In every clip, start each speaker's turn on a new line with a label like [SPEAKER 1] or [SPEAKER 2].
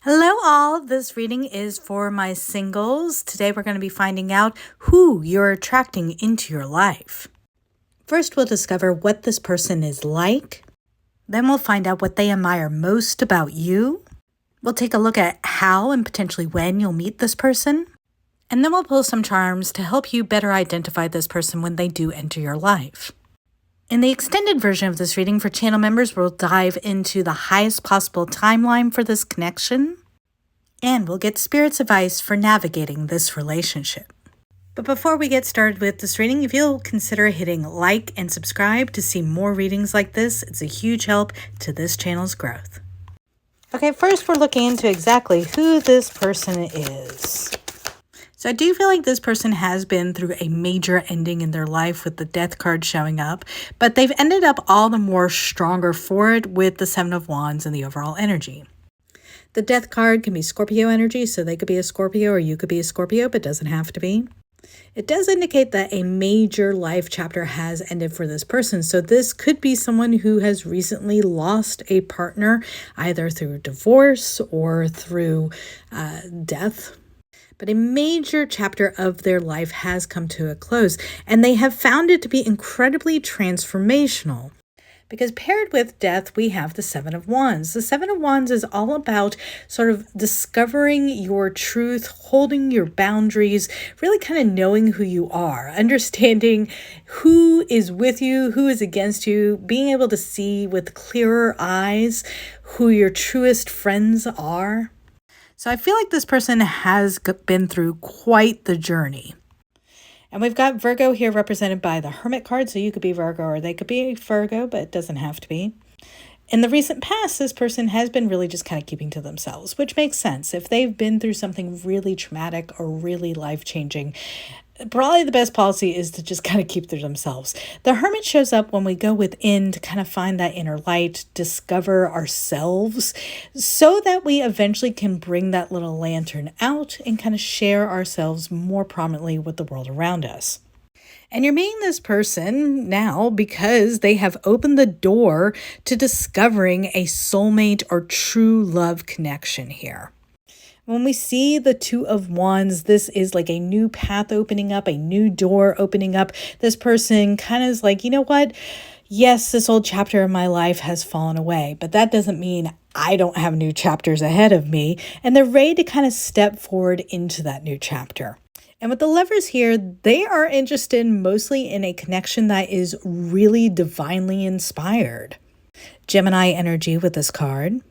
[SPEAKER 1] Hello all, this reading is for my singles. Today we're going to be finding out who you're attracting into your life. First, we'll discover what this person is like. Then we'll find out what they admire most about you. We'll take a look at how and potentially when you'll meet this person. And then we'll pull some charms to help you better identify this person when they do enter your life. In the extended version of this reading for channel members, we'll dive into the highest possible timeline for this connection, and we'll get Spirit's advice for navigating this relationship. But before we get started with this reading, if you'll consider hitting like and subscribe to see more readings like this, it's a huge help to this channel's growth. Okay, first we're looking into exactly who this person is. So I do feel like this person has been through a major ending in their life with the Death card showing up, but they've ended up all the more stronger for it with the Seven of Wands and the overall energy. The Death card can be Scorpio energy, so they could be a Scorpio or you could be a Scorpio, but doesn't have to be. It does indicate that a major life chapter has ended for this person, so this could be someone who has recently lost a partner, either through divorce or through death. But a major chapter of their life has come to a close, and they have found it to be incredibly transformational. Because paired with death, we have the Seven of Wands. The Seven of Wands is all about sort of discovering your truth, holding your boundaries, really kind of knowing who you are, understanding who is with you, who is against you, being able to see with clearer eyes who your truest friends are. So I feel like this person has been through quite the journey. And we've got Virgo here represented by the Hermit card. So you could be Virgo or they could be Virgo, but it doesn't have to be. In the recent past, this person has been really just kind of keeping to themselves, which makes sense. If they've been through something really traumatic or really life-changing, probably the best policy is to just kind of keep to themselves. The Hermit shows up when we go within to kind of find that inner light, discover ourselves, so that we eventually can bring that little lantern out and kind of share ourselves more prominently with the world around us. And you're meeting this person now because they have opened the door to discovering a soulmate or true love connection here. When we see the Two of Wands, this is like a new path opening up, a new door opening up. This person kind of is like, you know what? Yes, this old chapter of my life has fallen away, but that doesn't mean I don't have new chapters ahead of me. And they're ready to kind of step forward into that new chapter. And with the Lovers here, they are interested mostly in a connection that is really divinely inspired. Gemini energy with this card.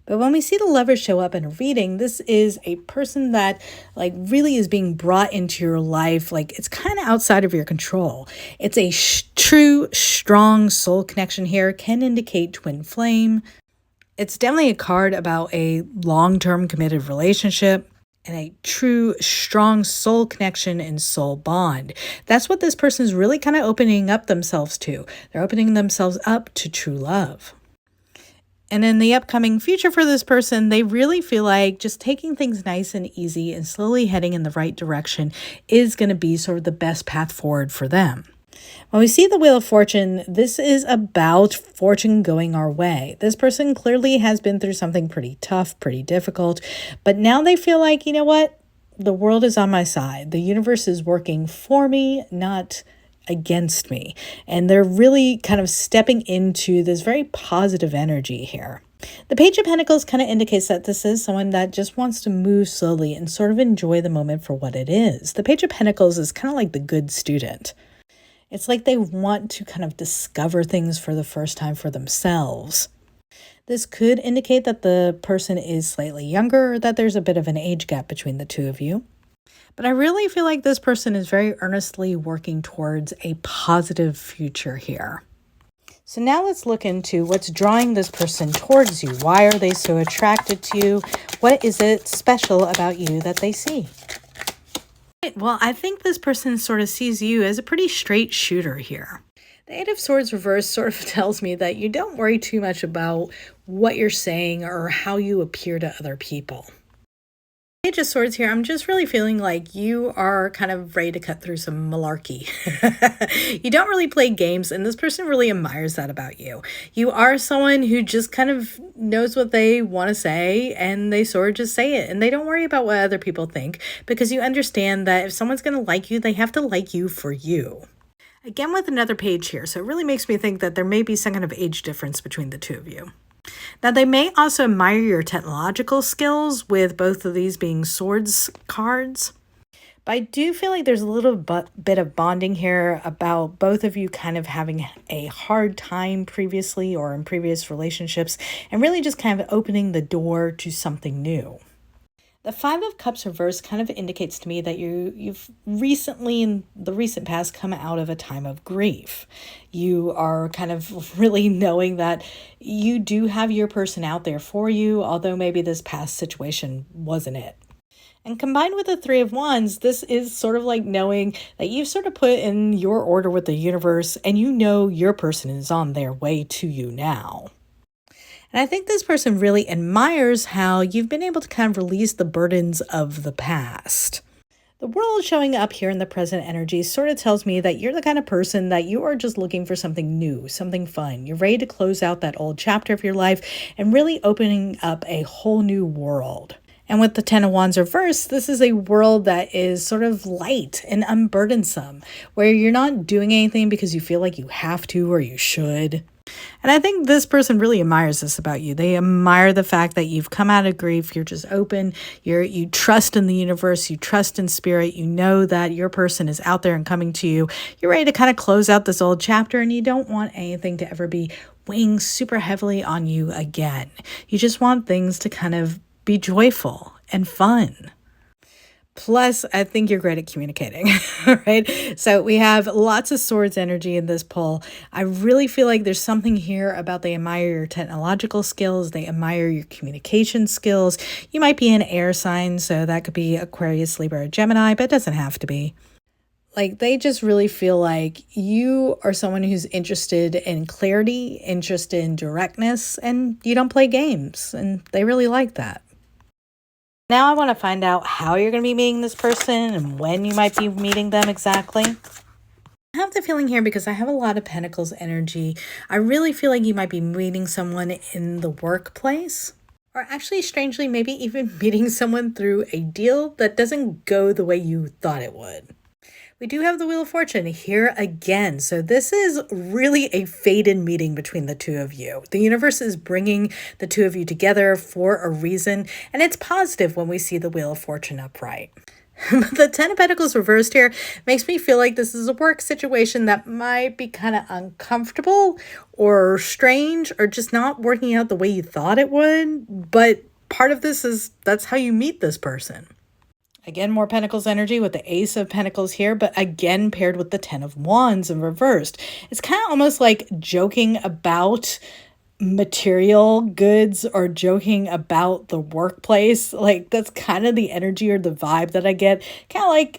[SPEAKER 1] But when we see the Lovers show up in a reading, this is a person that really is being brought into your life. It's kind of outside of your control. It's a true, strong soul connection here. Can indicate twin flame. It's definitely a card about a long-term committed relationship and a true, strong soul connection and soul bond. That's what this person is really kind of opening up themselves to. They're opening themselves up to true love. And in the upcoming future for this person, they really feel like just taking things nice and easy and slowly heading in the right direction is going to be sort of the best path forward for them. When we see the Wheel of Fortune, this is about fortune going our way. This person clearly has been through something pretty tough, pretty difficult, but now they feel like, you know what? The world is on my side. The universe is working for me, not against me. And they're really kind of stepping into this very positive energy here. The Page of Pentacles kind of indicates that this is someone that just wants to move slowly and sort of enjoy the moment for what it is. The Page of Pentacles is kind of like the good student. It's like they want to kind of discover things for the first time for themselves. This could indicate that the person is slightly younger, or that there's a bit of an age gap between the two of you. But I really feel like this person is very earnestly working towards a positive future here. So now let's look into what's drawing this person towards you. Why are they so attracted to you? What is it special about you that they see? Well, I think this person sort of sees you as a pretty straight shooter here. The Eight of Swords reverse sort of tells me that you don't worry too much about what you're saying or how you appear to other people. Page of Swords here, I'm just really feeling like you are kind of ready to cut through some malarkey. You don't really play games, and this person really admires that about you. You are someone who just kind of knows what they want to say, and they sort of just say it, and they don't worry about what other people think, because you understand that if someone's going to like you, they have to like you for you. Again, with another page here, so it really makes me think that there may be some kind of age difference between the two of you. Now, they may also admire your technological skills, with both of these being swords cards. But I do feel like there's a little bit of bonding here about both of you kind of having a hard time previously or in previous relationships, and really just kind of opening the door to something new. The Five of Cups reversed kind of indicates to me that you've recently, in the recent past, come out of a time of grief. You are kind of really knowing that you do have your person out there for you, although maybe this past situation wasn't it. And combined with the Three of Wands, this is sort of like knowing that you've sort of put in your order with the universe, and you know your person is on their way to you now. And I think this person really admires how you've been able to kind of release the burdens of the past. The world showing up here in the present energy sort of tells me that you're the kind of person that you are just looking for something new, something fun. You're ready to close out that old chapter of your life and really opening up a whole new world. And with the Ten of Wands reversed, this is a world that is sort of light and unburdensome, where you're not doing anything because you feel like you have to or you should. And I think this person really admires this about you. They admire the fact that you've come out of grief. You're just open. You trust in the universe. You trust in spirit. You know that your person is out there and coming to you. You're ready to kind of close out this old chapter, and you don't want anything to ever be weighing super heavily on you again. You just want things to kind of be joyful and fun. Plus, I think you're great at communicating, right? So we have lots of swords energy in this pull. I really feel like there's something here about they admire your technological skills. They admire your communication skills. You might be an air sign, so that could be Aquarius, Libra, or Gemini, but it doesn't have to be. Like, they just really feel like you are someone who's interested in clarity, interested in directness, and you don't play games, and they really like that. Now I want to find out how you're going to be meeting this person and when you might be meeting them exactly. I have the feeling here, because I have a lot of Pentacles energy, I really feel like you might be meeting someone in the workplace. Or actually, strangely, maybe even meeting someone through a deal that doesn't go the way you thought it would. We do have the Wheel of Fortune here again. So this is really a fated meeting between the two of you. The universe is bringing the two of you together for a reason, and it's positive when we see the Wheel of Fortune upright. The Ten of Pentacles reversed here makes me feel like this is a work situation that might be kind of uncomfortable or strange or just not working out the way you thought it would. But part of this is that's how you meet this person. Again, more Pentacles energy with the Ace of Pentacles here, but again paired with the Ten of Wands and reversed. It's kind of almost like joking about material goods or joking about the workplace. Like, that's kind of the energy or the vibe that I get. Kind of like,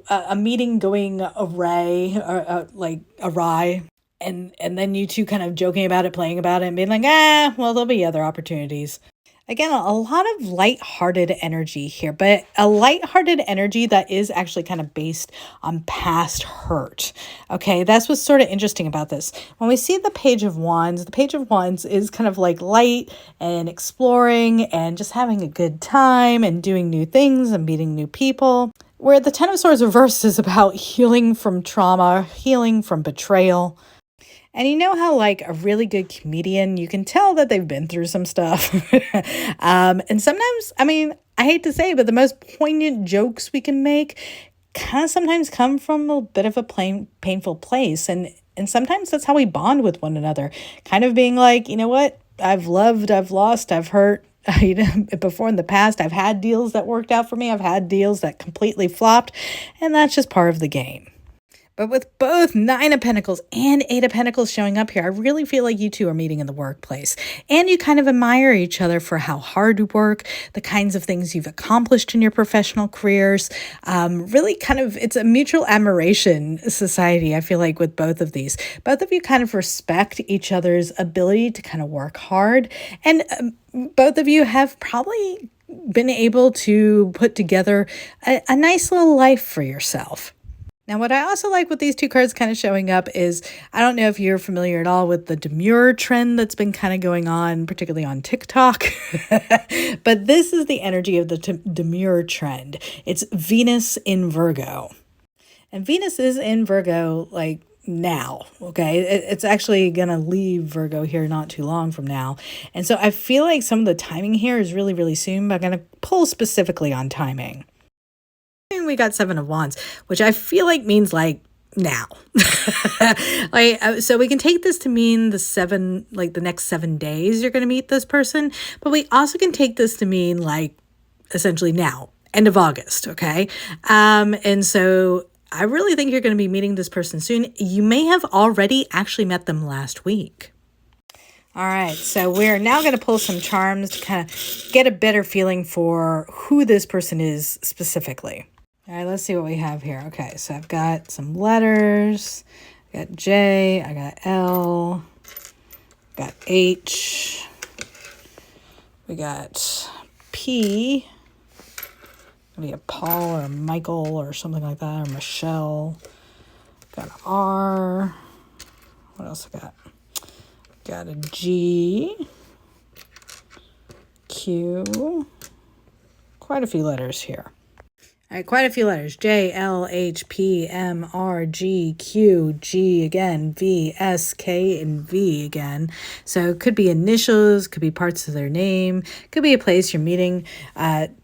[SPEAKER 1] a meeting going awry, and then you two kind of joking about it, playing about it, and being like, well, there'll be other opportunities. Again, a lot of lighthearted energy here, but a lighthearted energy that is actually kind of based on past hurt. Okay, that's what's sort of interesting about this. When we see the Page of Wands is kind of like light and exploring and just having a good time and doing new things and meeting new people. Where the Ten of Swords reversed is about healing from trauma, healing from betrayal. And you know how, like, a really good comedian, you can tell that they've been through some stuff. And sometimes, I hate to say, but the most poignant jokes we can make kind of sometimes come from a bit of a painful place. And sometimes that's how we bond with one another. Kind of being like, you know what? I've loved, I've lost, I've hurt. Before in the past, I've had deals that worked out for me. I've had deals that completely flopped. And that's just part of the game. But with both Nine of Pentacles and Eight of Pentacles showing up here, I really feel like you two are meeting in the workplace. And you kind of admire each other for how hard you work, the kinds of things you've accomplished in your professional careers. Really kind of, it's a mutual admiration society, I feel like, with both of these. Both of you kind of respect each other's ability to kind of work hard. And both of you have probably been able to put together a nice little life for yourself. Now, what I also like with these two cards kind of showing up is, I don't know if you're familiar at all with the demure trend that's been kind of going on, particularly on TikTok, but this is the energy of the demure trend. It's Venus in Virgo. And Venus is in Virgo like now, okay? It's actually going to leave Virgo here not too long from now. And so I feel like some of the timing here is really, really soon, but I'm going to pull specifically on timing. We got Seven of Wands, which I feel like means like now. So we can take this to mean the next 7 days you're going to meet this person, but we also can take this to mean like essentially now, end of August, okay? And so I really think you're going to be meeting this person soon. You may have already actually met them last week. All right, so we're now going to pull some charms to kind of get a better feeling for who this person is specifically. All right, let's see what we have here. Okay, so I've got some letters. I got J, I got L, got H, we got P, maybe a Paul or a Michael or something like that, or Michelle. Got an R. What else I got? Got a G, Q, quite a few letters here. All right, quite a few letters. J, L, H, P, M, R, G, Q, G again, V, S, K, and V again. So it could be initials, could be parts of their name, could be a place you're meeting.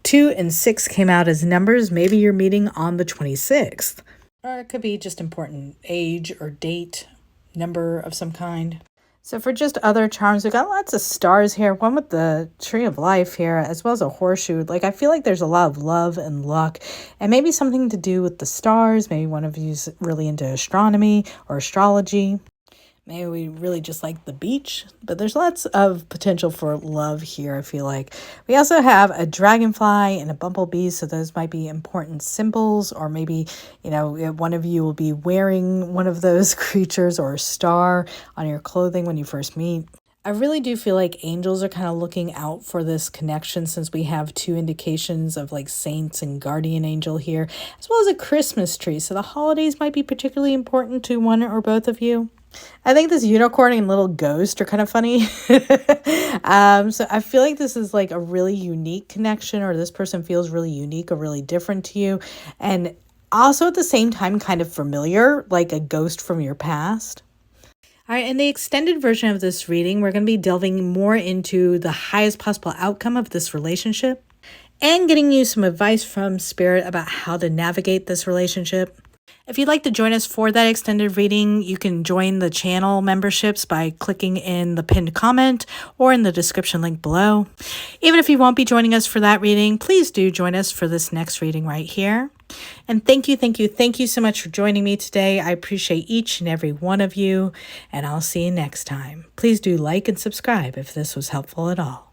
[SPEAKER 1] 2 and 6 came out as numbers. Maybe you're meeting on the 26th. Or it could be just important age or date, number of some kind. So for just other charms, we've got lots of stars here, one with the tree of life here, as well as a horseshoe. Like, I feel like there's a lot of love and luck, and maybe something to do with the stars. Maybe one of you's really into astronomy or astrology. Maybe we really just like the beach, but there's lots of potential for love here, I feel like. We also have a dragonfly and a bumblebee, so those might be important symbols, or maybe, you know, one of you will be wearing one of those creatures or a star on your clothing when you first meet. I really do feel like angels are kind of looking out for this connection, since we have 2 indications of like saints and guardian angel here, as well as a Christmas tree. So the holidays might be particularly important to one or both of you. I think this unicorn and little ghost are kind of funny. So I feel like this is like a really unique connection, or this person feels really unique or really different to you. And also at the same time kind of familiar, like a ghost from your past. All right, in the extended version of this reading, we're going to be delving more into the highest possible outcome of this relationship and getting you some advice from Spirit about how to navigate this relationship. If you'd like to join us for that extended reading, you can join the channel memberships by clicking in the pinned comment or in the description link below. Even if you won't be joining us for that reading, please do join us for this next reading right here. And thank you so much for joining me today. I appreciate each and every one of you, and I'll see you next time. Please do like and subscribe if this was helpful at all.